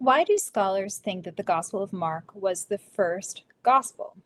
Why do scholars think that the Gospel of Mark was the first gospel?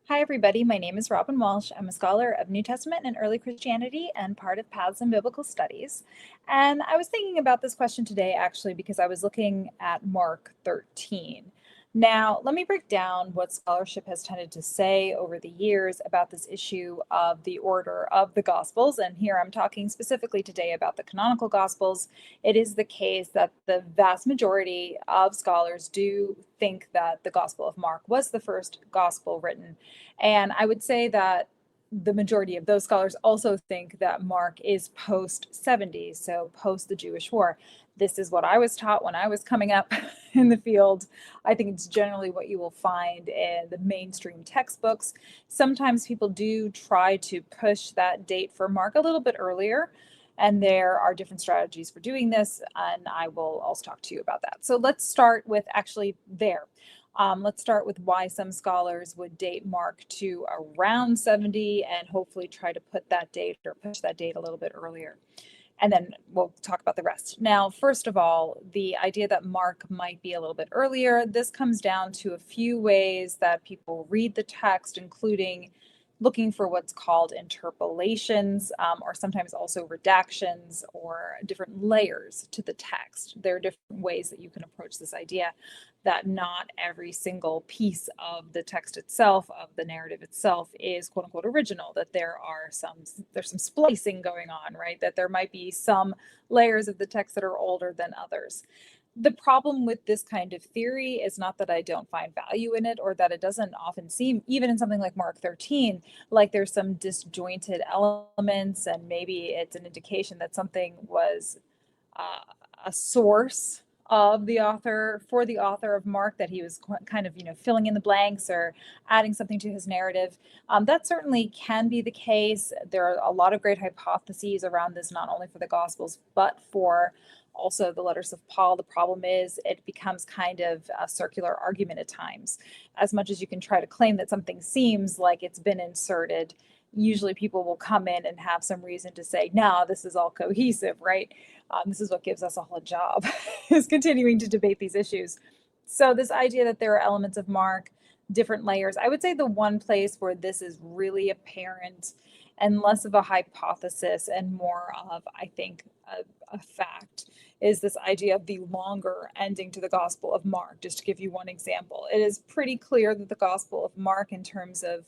Hi, everybody. My name is Robin Walsh. I'm a scholar of New Testament and early Christianity and part of Paths in Biblical Studies. And I was thinking about this question today actually because I was looking at Mark 13. Now, let me break down what scholarship has tended to say over the years about this issue of the order of the Gospels. And here I'm talking specifically today about the canonical Gospels. It is the case that the vast majority of scholars do think that the Gospel of Mark was the first gospel written. And I would say that the majority of those scholars also think that Mark is post 70, so post the Jewish War. This is what I was taught when I was coming up in the field. I think it's generally what you will find in the mainstream textbooks. Sometimes people do try to push that date for Mark a little bit earlier, and there are different strategies for doing this, and I will also talk to you about that. So let's start with actually there. Let's start with why some scholars would date Mark to around 70 and hopefully try to put that date or push that date a little bit earlier. And then we'll talk about the rest. Now, first of all, the idea that Mark might be a little bit earlier, this comes down to a few ways that people read the text, including looking for what's called interpolations, or sometimes also redactions or different layers to the text. There are different ways that you can approach this idea that not every single piece of the text itself, of the narrative itself, is quote unquote original, that there's some splicing going on, right? That there might be some layers of the text that are older than others. The problem with this kind of theory is not that I don't find value in it or that it doesn't often seem, even in something like Mark 13, like there's some disjointed elements, and maybe it's an indication that something was a source of the author, for the author of Mark, that he was kind of, filling in the blanks or adding something to his narrative. That certainly can be the case. There are a lot of great hypotheses around this, not only for the Gospels, but for also the letters of Paul. The problem is it becomes kind of a circular argument at times. As much as you can try to claim that something seems like it's been inserted, usually people will come in and have some reason to say, no, this is all cohesive, right? This is what gives us all a job, is continuing to debate these issues. So this idea that there are elements of Mark, different layers, I would say the one place where this is really apparent and less of a hypothesis and more of, I think, a fact, is this idea of the longer ending to the Gospel of Mark. Just to give you one example, it is pretty clear that the Gospel of Mark, in terms of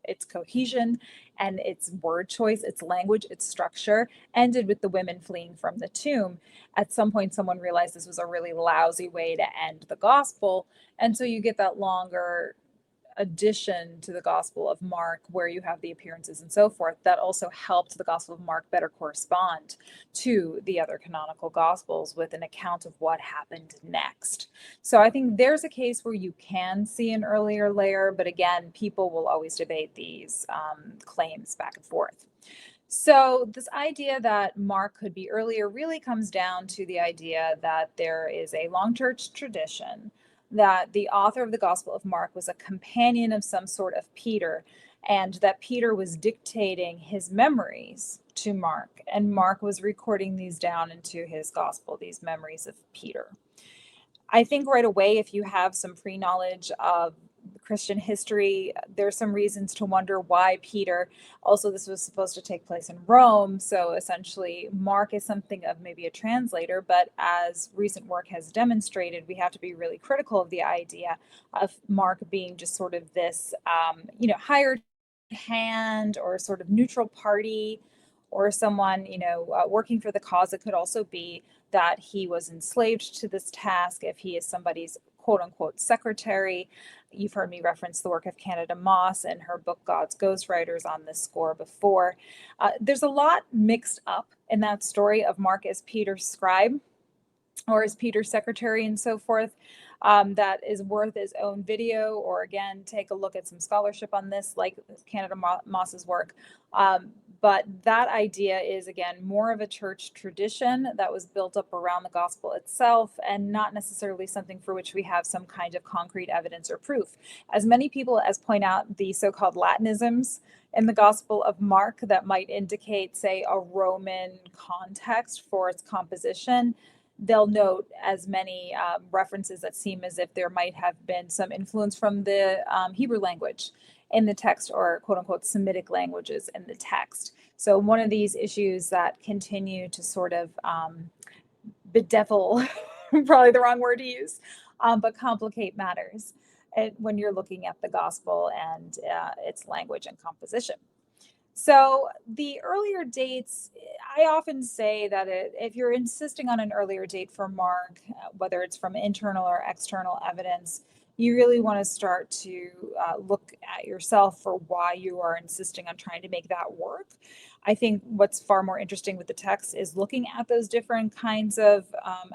its cohesion and its word choice, its language, its structure, ended with the women fleeing from the tomb. At some point, someone realized this was a really lousy way to end the gospel. And so you get that longer addition to the Gospel of Mark, where you have the appearances and so forth, that also helped the Gospel of Mark better correspond to the other canonical Gospels with an account of what happened next. So I think there's a case where you can see an earlier layer, but again, people will always debate these claims back and forth. So this idea that Mark could be earlier really comes down to the idea that there is a long church tradition that the author of the Gospel of Mark was a companion of some sort of Peter, and that Peter was dictating his memories to Mark, and Mark was recording these down into his gospel, these memories of Peter. I think right away, if you have some pre-knowledge of Christian history, there's some reasons to wonder why Peter. Also, this was supposed to take place in Rome, so essentially Mark is something of maybe a translator, but as recent work has demonstrated, we have to be really critical of the idea of Mark being just sort of this, hired hand or sort of neutral party, or someone, working for the cause. It could also be that he was enslaved to this task if he is somebody's quote unquote secretary. You've heard me reference the work of Canada Moss and her book God's Ghostwriters on this score before. There's a lot mixed up in that story of Mark as Peter's scribe or as Peter's secretary and so forth. That is worth its own video, or again, take a look at some scholarship on this, like Canada Moss's work. But that idea is, again, more of a church tradition that was built up around the gospel itself, and not necessarily something for which we have some kind of concrete evidence or proof. As many people as point out the so-called Latinisms in the Gospel of Mark that might indicate, say, a Roman context for its composition, they'll note as many references that seem as if there might have been some influence from the Hebrew language in the text, or quote unquote Semitic languages in the text. So one of these issues that continue to sort of bedevil, probably the wrong word to use, but complicate matters when you're looking at the gospel and its language and composition. So the earlier dates, I often say that if you're insisting on an earlier date for Mark, whether it's from internal or external evidence, you really want to start to look at yourself for why you are insisting on trying to make that work. I think what's far more interesting with the text is looking at those different kinds of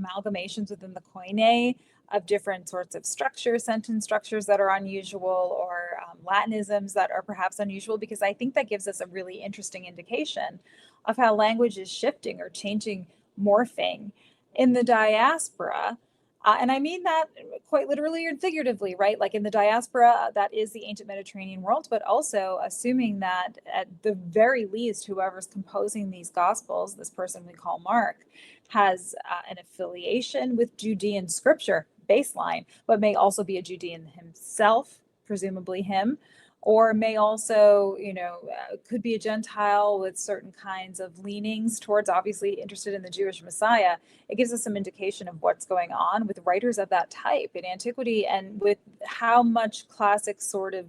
amalgamations within the Koine of different sorts of structures, sentence structures that are unusual, or Latinisms that are perhaps unusual, because I think that gives us a really interesting indication of how language is shifting or changing, morphing in the diaspora. And I mean that quite literally and figuratively, right? Like in the diaspora, that is the ancient Mediterranean world, but also assuming that at the very least, whoever's composing these gospels, this person we call Mark, has an affiliation with Judean scripture, baseline, but may also be a Judean himself, presumably him, or may also, could be a Gentile with certain kinds of leanings towards, obviously interested in the Jewish Messiah. It gives us some indication of what's going on with writers of that type in antiquity, and with how much classic sort of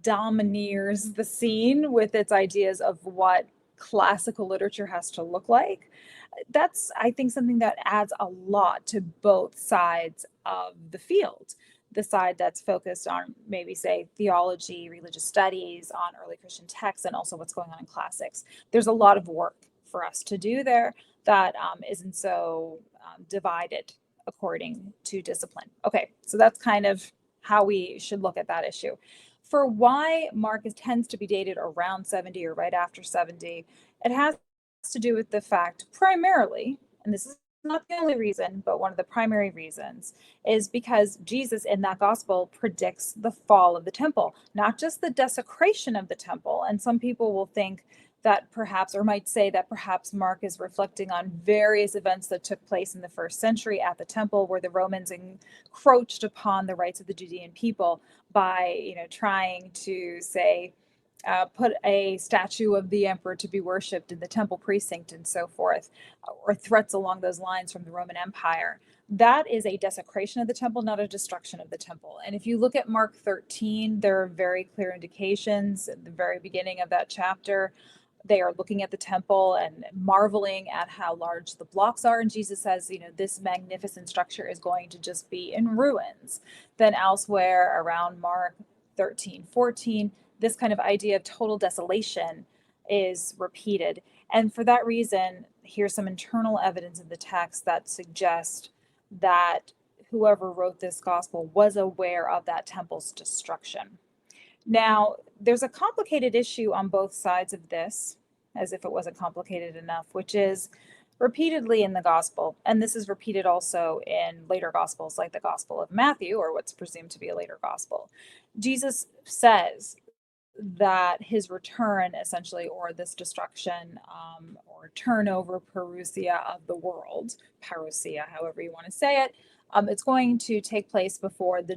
domineers the scene with its ideas of what classical literature has to look like. That's, I think, something that adds a lot to both sides of the field. The side that's focused on maybe, say, theology, religious studies, on early Christian texts, and also what's going on in classics. There's a lot of work for us to do there that isn't so divided according to discipline. Okay, so that's kind of how we should look at that issue. For why Mark tends to be dated around 70 or right after 70, it has to do with the fact primarily, and this is not the only reason, but one of the primary reasons, is because Jesus in that gospel predicts the fall of the temple, not just the desecration of the temple. And some people will think that perhaps, or might say that perhaps Mark is reflecting on various events that took place in the first century at the temple, where the Romans encroached upon the rights of the Judean people by, trying to say, put a statue of the emperor to be worshipped in the temple precinct and so forth, or threats along those lines from the Roman Empire. That is a desecration of the temple, not a destruction of the temple. And if you look at Mark 13, there are very clear indications at the very beginning of that chapter. They are looking at the temple and marveling at how large the blocks are. And Jesus says, this magnificent structure is going to just be in ruins. Then elsewhere around Mark 13, 14, this kind of idea of total desolation is repeated. And for that reason, here's some internal evidence in the text that suggests that whoever wrote this gospel was aware of that temple's destruction. Now, there's a complicated issue on both sides of this, as if it wasn't complicated enough, which is repeatedly in the gospel, and this is repeated also in later gospels like the Gospel of Matthew, or what's presumed to be a later gospel. Jesus says that his return, essentially, or this destruction, or turnover, parousia of the world, parousia, however you want to say it, it's going to take place before the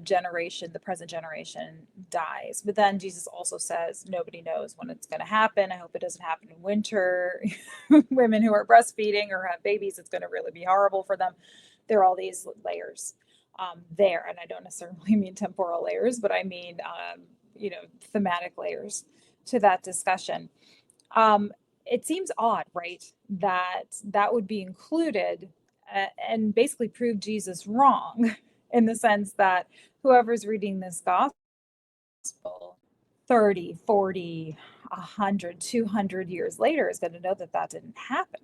present generation dies. But then Jesus also says, nobody knows when it's going to happen. I hope it doesn't happen in winter. Women who are breastfeeding or have babies, it's going to really be horrible for them. There are all these layers there. And I don't necessarily mean temporal layers, but I mean, thematic layers to that discussion. It seems odd, right, that would be included and basically prove Jesus wrong, in the sense that whoever's reading this gospel 30, 40, 100, 200 years later is going to know that didn't happen.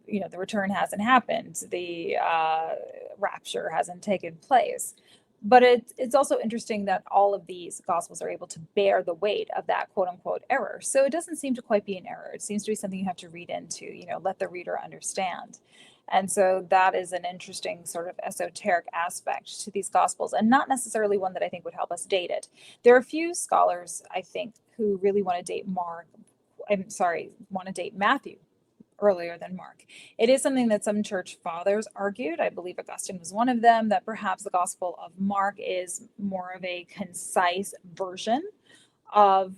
The return hasn't happened. The rapture hasn't taken place. But it's also interesting that all of these gospels are able to bear the weight of that quote unquote error. So it doesn't seem to quite be an error. It seems to be something you have to read into, let the reader understand. And so that is an interesting sort of esoteric aspect to these gospels, and not necessarily one that I think would help us date it. There are a few scholars, I think, who really want to date Matthew earlier than Mark. It is something that some church fathers argued. I believe Augustine was one of them, that perhaps the Gospel of Mark is more of a concise version of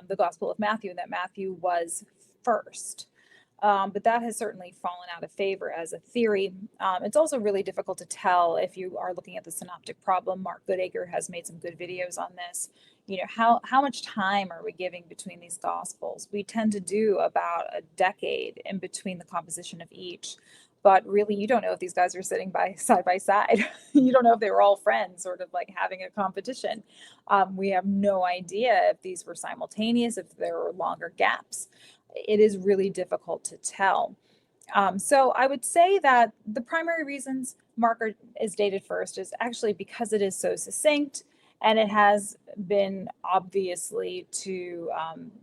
the Gospel of Matthew, and that Matthew was first. But that has certainly fallen out of favor as a theory. It's also really difficult to tell if you are looking at the synoptic problem. Mark Goodacre has made some good videos on this. You know, how much time are we giving between these gospels? We tend to do about a decade in between the composition of each. But really, you don't know if these guys are sitting side by side. You don't know if they were all friends, sort of like having a competition. We have no idea if these were simultaneous, if there were longer gaps. It is really difficult to tell. So I would say that the primary reasons Mark is dated first is actually because it is so succinct, and it has been obviously to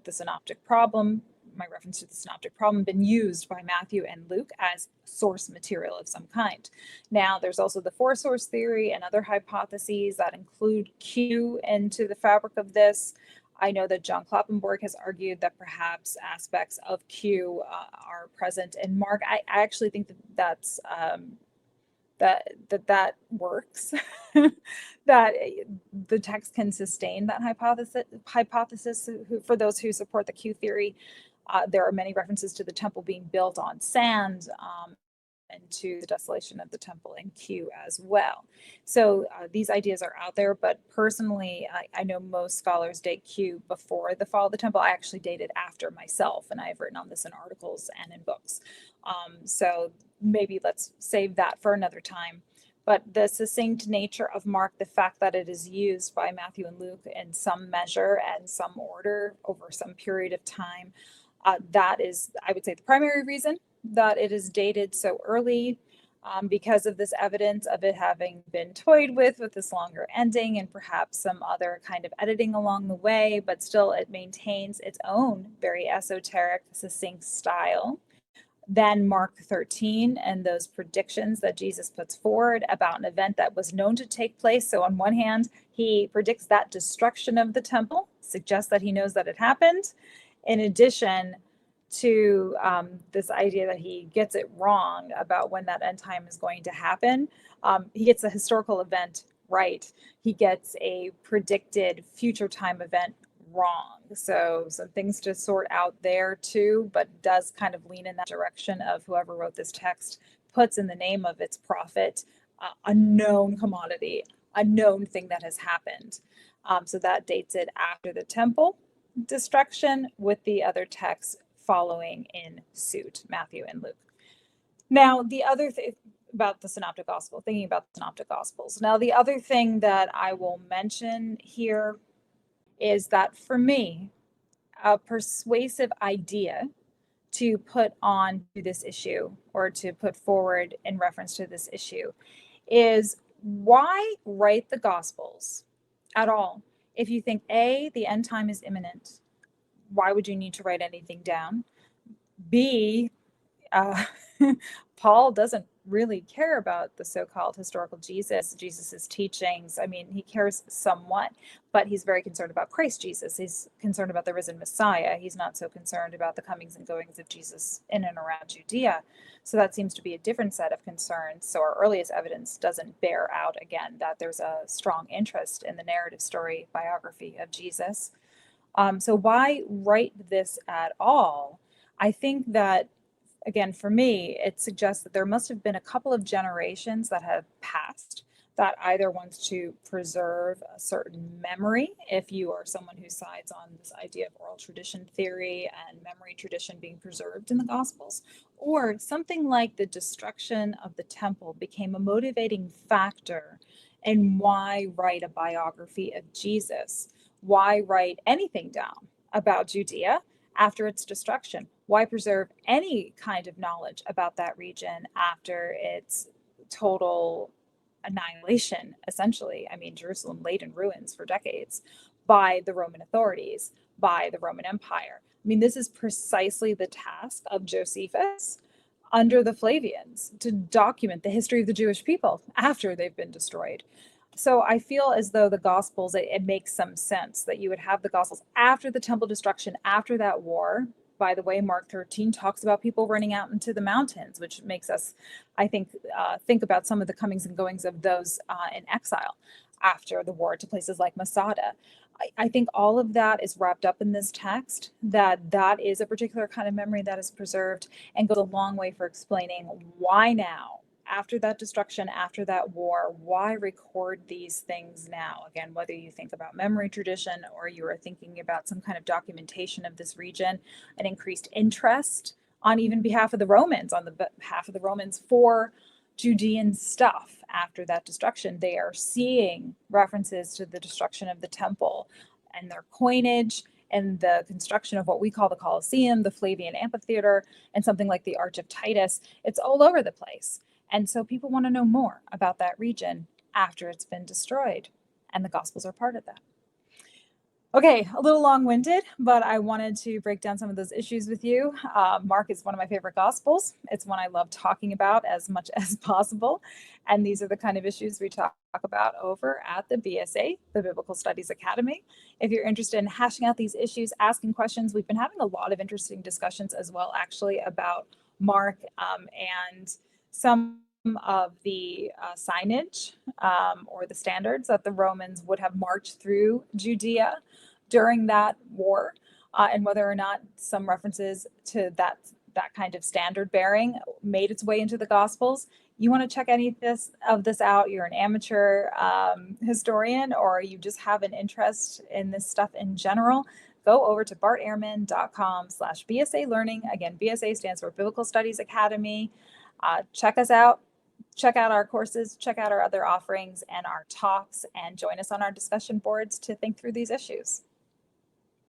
the synoptic problem, my reference to the synoptic problem, been used by Matthew and Luke as source material of some kind. Now, there's also the four source theory and other hypotheses that include Q into the fabric of this. I know that John Kloppenborg has argued that perhaps aspects of Q are present in Mark. I actually think that works, that the text can sustain that hypothesis. For those who support the Q theory, there are many references to the temple being built on sand, and to the desolation of the temple in Q as well. So these ideas are out there, but personally, I know most scholars date Q before the fall of the temple. I actually date it after myself, and I've written on this in articles and in books. So maybe let's save that for another time. But the succinct nature of Mark, the fact that it is used by Matthew and Luke in some measure and some order over some period of time, that is, I would say, the primary reason that it is dated so early, because of this evidence of it having been toyed with this longer ending and perhaps some other kind of editing along the way, but still it maintains its own very esoteric, succinct style. Then Mark 13 and those predictions that Jesus puts forward about an event that was known to take place. So on one hand, he predicts that destruction of the temple, suggests that he knows that it happened. In addition to this idea that he gets it wrong about when that end time is going to happen, he gets a historical event right. He gets a predicted future time event wrong. So some things to sort out there too, but does kind of lean in that direction of whoever wrote this text puts in the name of its prophet a known commodity, a known thing that has happened. So that dates it after the temple destruction, with the other texts following in suit, Matthew and Luke. Now, the other thing about the Synoptic Gospel, thinking about the Synoptic Gospels. Now, the other thing that I will mention here is that for me, a persuasive idea to put on to this issue, or to put forward in reference to this issue, is why write the Gospels at all? If you think, A, the end time is imminent, why would you need to write anything down? B, Paul doesn't really care about the so-called historical Jesus's teachings. I mean, he cares somewhat, but he's very concerned about Christ Jesus. He's concerned about the risen Messiah. He's not so concerned about the comings and goings of Jesus in and around Judea. So that seems to be a different set of concerns. So our earliest evidence doesn't bear out, again, that there's a strong interest in the narrative story biography of Jesus. So why write this at all? I think that, again, for me, it suggests that there must have been a couple of generations that have passed that either wants to preserve a certain memory, if you are someone who sides on this idea of oral tradition theory and memory tradition being preserved in the Gospels, or something like the destruction of the temple became a motivating factor in why write a biography of Jesus. Why write anything down about Judea after its destruction? Why preserve any kind of knowledge about that region after its total annihilation, essentially? I mean, Jerusalem laid in ruins for decades by the Roman authorities, by the Roman Empire. I mean, this is precisely the task of Josephus under the Flavians, to document the history of the Jewish people after they've been destroyed. So I feel as though the Gospels, it makes some sense that you would have the Gospels after the temple destruction, after that war by the way, Mark 13 talks about people running out into the mountains, which makes us, I think about some of the comings and goings of those in exile after the war to places like Masada. I think all of that is wrapped up in this text, that is a particular kind of memory that is preserved and goes a long way for explaining why now, after that destruction, after that war, why record these things now? Again, whether you think about memory tradition or you are thinking about some kind of documentation of this region, an increased interest on even behalf of the Romans, on the behalf of the Romans for Judean stuff after that destruction. They are seeing references to the destruction of the temple and their coinage and the construction of what we call the Colosseum, the Flavian Amphitheater, and something like the Arch of Titus. It's all over the place. And so people want to know more about that region after it's been destroyed, and the Gospels are part of that. Okay, a little long-winded, but I wanted to break down some of those issues with you. Mark is one of my favorite Gospels. It's one I love talking about as much as possible. And these are the kind of issues we talk about over at the BSA, the Biblical Studies Academy. If you're interested in hashing out these issues, asking questions, we've been having a lot of interesting discussions as well, actually, about Mark and some of the signage or the standards that the Romans would have marched through Judea during that war, and whether or not some references to that kind of standard bearing made its way into the Gospels. You want to check any of this out, you're an amateur historian, or you just have an interest in this stuff in general, go over to bartehrman.com/BSA Learning. Again, BSA stands for Biblical Studies Academy. Check us out. Check out our courses, check out our other offerings and our talks, and join us on our discussion boards to think through these issues.